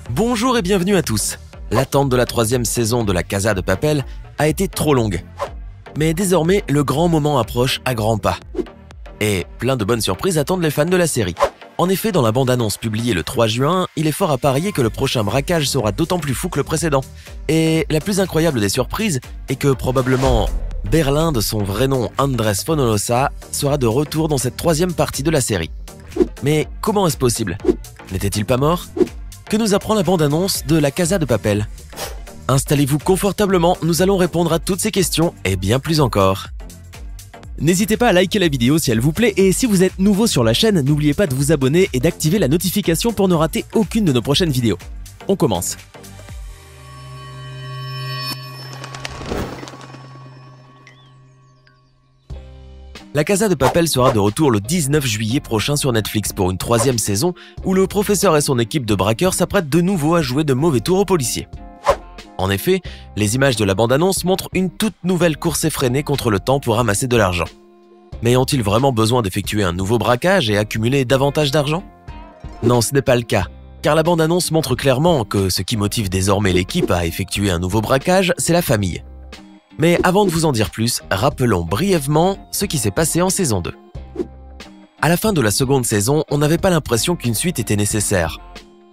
Bonjour et bienvenue à tous. L'attente de la 3e saison de la Casa de Papel a été trop longue. Mais désormais, le grand moment approche à grands pas. Et plein de bonnes surprises attendent les fans de la série. En effet, dans la bande-annonce publiée le 3 juin, il est fort à parier que le prochain braquage sera d'autant plus fou que le précédent. Et la plus incroyable des surprises est que probablement Berlin, de son vrai nom Andrés Fonolosa, sera de retour dans cette 3e partie de la série. Mais comment est-ce possible? N'était-il pas mort? Que nous apprend la bande-annonce de la Casa de Papel? Installez-vous confortablement, nous allons répondre à toutes ces questions et bien plus encore. N'hésitez pas à liker la vidéo si elle vous plaît et si vous êtes nouveau sur la chaîne, n'oubliez pas de vous abonner et d'activer la notification pour ne rater aucune de nos prochaines vidéos. On commence. La Casa de Papel sera de retour le 19 juillet prochain sur Netflix pour une 3e saison où le professeur et son équipe de braqueurs s'apprêtent de nouveau à jouer de mauvais tours aux policiers. En effet, les images de la bande-annonce montrent une toute nouvelle course effrénée contre le temps pour ramasser de l'argent. Mais ont-ils vraiment besoin d'effectuer un nouveau braquage et accumuler davantage d'argent? Non, ce n'est pas le cas, car la bande-annonce montre clairement que ce qui motive désormais l'équipe à effectuer un nouveau braquage, c'est la famille. Mais avant de vous en dire plus, rappelons brièvement ce qui s'est passé en saison 2. À la fin de la seconde saison, on n'avait pas l'impression qu'une suite était nécessaire.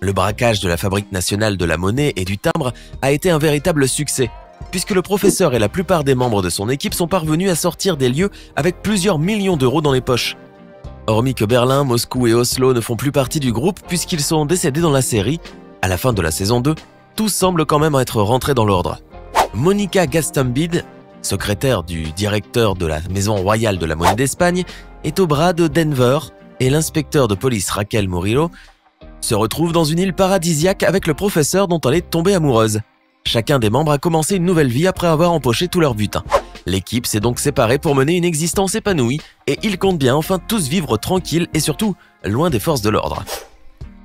Le braquage de la Fabrique nationale de la monnaie et du timbre a été un véritable succès, puisque le professeur et la plupart des membres de son équipe sont parvenus à sortir des lieux avec plusieurs millions d'euros dans les poches. Hormis que Berlin, Moscou et Oslo ne font plus partie du groupe puisqu'ils sont décédés dans la série, à la fin de la saison 2, tout semble quand même être rentré dans l'ordre. Monica Gastambide, secrétaire du directeur de la Maison royale de la monnaie d'Espagne, est au bras de Denver et l'inspecteur de police Raquel Murillo se retrouve dans une île paradisiaque avec le professeur dont elle est tombée amoureuse. Chacun des membres a commencé une nouvelle vie après avoir empoché tout leur butin. L'équipe s'est donc séparée pour mener une existence épanouie et ils comptent bien enfin tous vivre tranquilles et surtout loin des forces de l'ordre.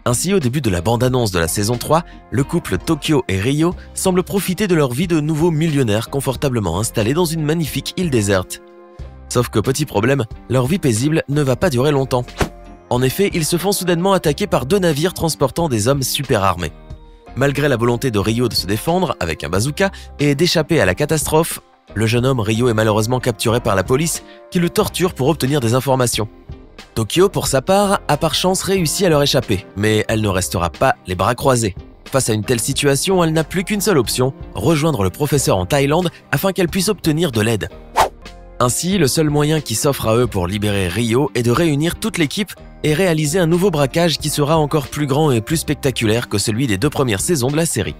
Ainsi, au début de la bande-annonce de la saison 3, le couple Tokyo et Rio semble profiter de leur vie de nouveaux millionnaires confortablement installés dans une magnifique île déserte. Sauf que petit problème, leur vie paisible ne va pas durer longtemps. En effet, ils se font soudainement attaquer par 2 navires transportant des hommes super armés. Malgré la volonté de Rio de se défendre avec un bazooka et d'échapper à la catastrophe, le jeune homme Rio est malheureusement capturé par la police qui le torture pour obtenir des informations. Tokyo, pour sa part, a par chance réussi à leur échapper, mais elle ne restera pas les bras croisés. Face à une telle situation, elle n'a plus qu'une seule option, rejoindre le professeur en Thaïlande afin qu'elle puisse obtenir de l'aide. Ainsi, le seul moyen qui s'offre à eux pour libérer Rio est de réunir toute l'équipe et réaliser un nouveau braquage qui sera encore plus grand et plus spectaculaire que celui des 2 premières saisons de la série.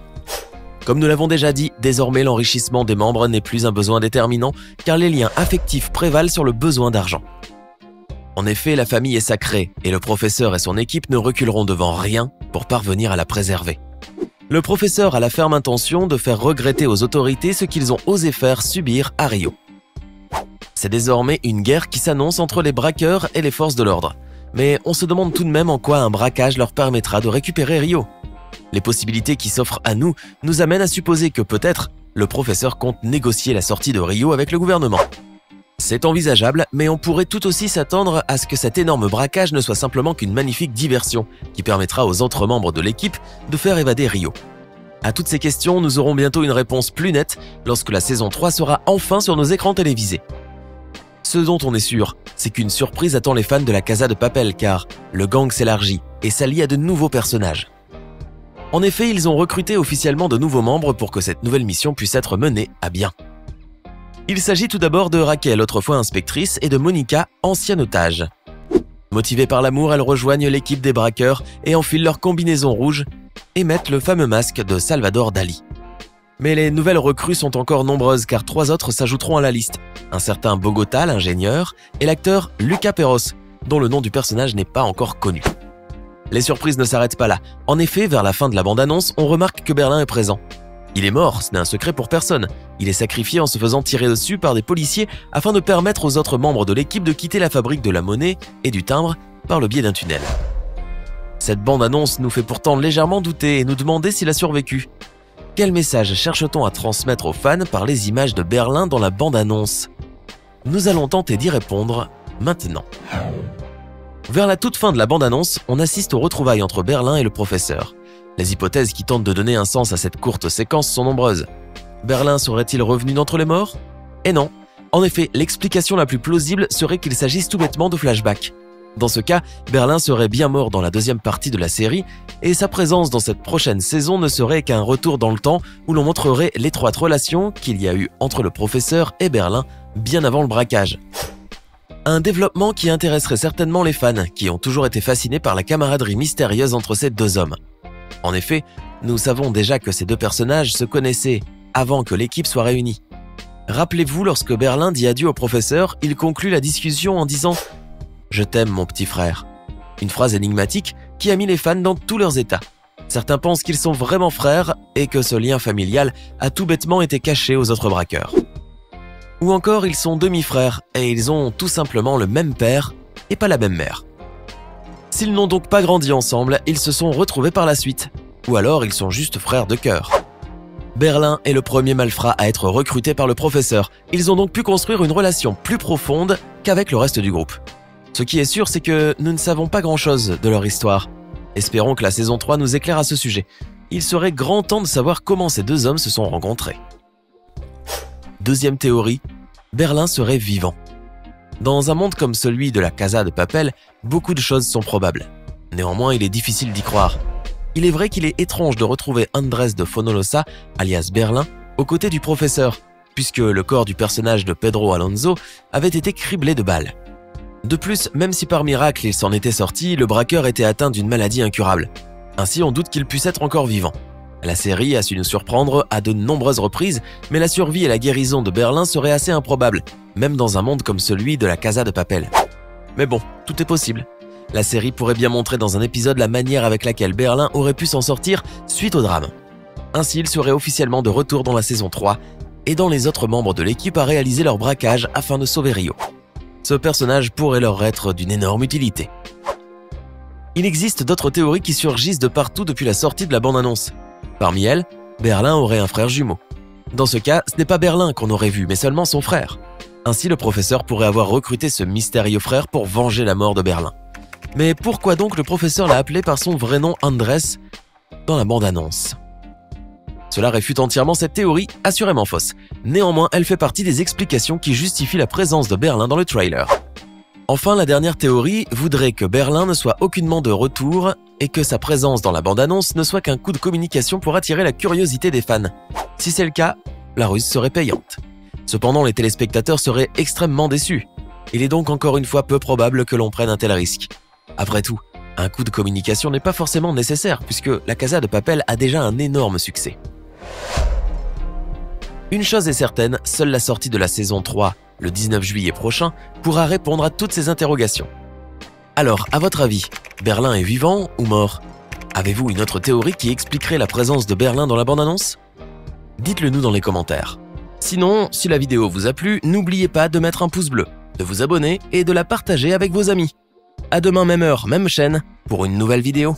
Comme nous l'avons déjà dit, désormais l'enrichissement des membres n'est plus un besoin déterminant car les liens affectifs prévalent sur le besoin d'argent. En effet, la famille est sacrée et le professeur et son équipe ne reculeront devant rien pour parvenir à la préserver. Le professeur a la ferme intention de faire regretter aux autorités ce qu'ils ont osé faire subir à Rio. C'est désormais une guerre qui s'annonce entre les braqueurs et les forces de l'ordre. Mais on se demande tout de même en quoi un braquage leur permettra de récupérer Rio. Les possibilités qui s'offrent à nous amènent à supposer que peut-être le professeur compte négocier la sortie de Rio avec le gouvernement. C'est envisageable, mais on pourrait tout aussi s'attendre à ce que cet énorme braquage ne soit simplement qu'une magnifique diversion qui permettra aux autres membres de l'équipe de faire évader Rio. À toutes ces questions, nous aurons bientôt une réponse plus nette lorsque la saison 3 sera enfin sur nos écrans télévisés. Ce dont on est sûr, c'est qu'une surprise attend les fans de la Casa de Papel car le gang s'élargit et s'allie à de nouveaux personnages. En effet, ils ont recruté officiellement de nouveaux membres pour que cette nouvelle mission puisse être menée à bien. Il s'agit tout d'abord de Raquel, autrefois inspectrice, et de Monica, ancienne otage. Motivées par l'amour, elles rejoignent l'équipe des braqueurs et enfilent leur combinaison rouge et mettent le fameux masque de Salvador Dali. Mais les nouvelles recrues sont encore nombreuses car 3 autres s'ajouteront à la liste. Un certain Bogota, l'ingénieur, et l'acteur Lucas Perros, dont le nom du personnage n'est pas encore connu. Les surprises ne s'arrêtent pas là. En effet, vers la fin de la bande-annonce, on remarque que Berlin est présent. Il est mort, ce n'est un secret pour personne. Il est sacrifié en se faisant tirer dessus par des policiers afin de permettre aux autres membres de l'équipe de quitter la fabrique de la monnaie et du timbre par le biais d'un tunnel. Cette bande-annonce nous fait pourtant légèrement douter et nous demander s'il a survécu. Quel message cherche-t-on à transmettre aux fans par les images de Berlin dans la bande-annonce? Nous allons tenter d'y répondre maintenant. Vers la toute fin de la bande-annonce, on assiste aux retrouvailles entre Berlin et le professeur. Les hypothèses qui tentent de donner un sens à cette courte séquence sont nombreuses. Berlin serait-il revenu d'entre les morts? Et non. En effet, l'explication la plus plausible serait qu'il s'agisse tout bêtement de flashbacks. Dans ce cas, Berlin serait bien mort dans la deuxième partie de la série et sa présence dans cette prochaine saison ne serait qu'un retour dans le temps où l'on montrerait l'étroite relation qu'il y a eu entre le professeur et Berlin bien avant le braquage. Un développement qui intéresserait certainement les fans qui ont toujours été fascinés par la camaraderie mystérieuse entre ces deux hommes. En effet, nous savons déjà que ces deux personnages se connaissaient avant que l'équipe soit réunie. Rappelez-vous, lorsque Berlin dit adieu au professeur, il conclut la discussion en disant « Je t'aime, mon petit frère ». Une phrase énigmatique qui a mis les fans dans tous leurs états. Certains pensent qu'ils sont vraiment frères et que ce lien familial a tout bêtement été caché aux autres braqueurs. Ou encore, ils sont demi-frères et ils ont tout simplement le même père et pas la même mère. S'ils n'ont donc pas grandi ensemble, ils se sont retrouvés par la suite. Ou alors, ils sont juste frères de cœur. Berlin est le premier malfrat à être recruté par le professeur. Ils ont donc pu construire une relation plus profonde qu'avec le reste du groupe. Ce qui est sûr, c'est que nous ne savons pas grand-chose de leur histoire. Espérons que la saison 3 nous éclaire à ce sujet. Il serait grand temps de savoir comment ces deux hommes se sont rencontrés. Deuxième théorie, Berlin serait vivant. Dans un monde comme celui de la Casa de Papel, beaucoup de choses sont probables. Néanmoins, il est difficile d'y croire. Il est vrai qu'il est étrange de retrouver Andrés de Fonolosa, alias Berlin, aux côtés du professeur, puisque le corps du personnage de Pedro Alonso avait été criblé de balles. De plus, même si par miracle il s'en était sorti, le braqueur était atteint d'une maladie incurable. Ainsi, on doute qu'il puisse être encore vivant. La série a su nous surprendre à de nombreuses reprises, mais la survie et la guérison de Berlin seraient assez improbables, même dans un monde comme celui de la Casa de Papel. Mais bon, tout est possible. La série pourrait bien montrer dans un épisode la manière avec laquelle Berlin aurait pu s'en sortir suite au drame. Ainsi, il serait officiellement de retour dans la saison 3, aidant les autres membres de l'équipe à réaliser leur braquage afin de sauver Rio. Ce personnage pourrait leur être d'une énorme utilité. Il existe d'autres théories qui surgissent de partout depuis la sortie de la bande-annonce. Parmi elles, Berlin aurait un frère jumeau. Dans ce cas, ce n'est pas Berlin qu'on aurait vu, mais seulement son frère. Ainsi, le professeur pourrait avoir recruté ce mystérieux frère pour venger la mort de Berlin. Mais pourquoi donc le professeur l'a appelé par son vrai nom Andrés dans la bande-annonce? Cela réfute entièrement cette théorie, assurément fausse. Néanmoins, elle fait partie des explications qui justifient la présence de Berlin dans le trailer. Enfin, la dernière théorie voudrait que Berlin ne soit aucunement de retour et que sa présence dans la bande-annonce ne soit qu'un coup de communication pour attirer la curiosité des fans. Si c'est le cas, la ruse serait payante. Cependant, les téléspectateurs seraient extrêmement déçus. Il est donc encore une fois peu probable que l'on prenne un tel risque. Après tout, un coup de communication n'est pas forcément nécessaire puisque la Casa de Papel a déjà un énorme succès. Une chose est certaine, seule la sortie de la saison 3, le 19 juillet prochain, pourra répondre à toutes ces interrogations. Alors, à votre avis, Berlin est vivant ou mort? Avez-vous une autre théorie qui expliquerait la présence de Berlin dans la bande-annonce? Dites-le nous dans les commentaires. Sinon, si la vidéo vous a plu, n'oubliez pas de mettre un pouce bleu, de vous abonner et de la partager avec vos amis. À demain même heure, même chaîne, pour une nouvelle vidéo.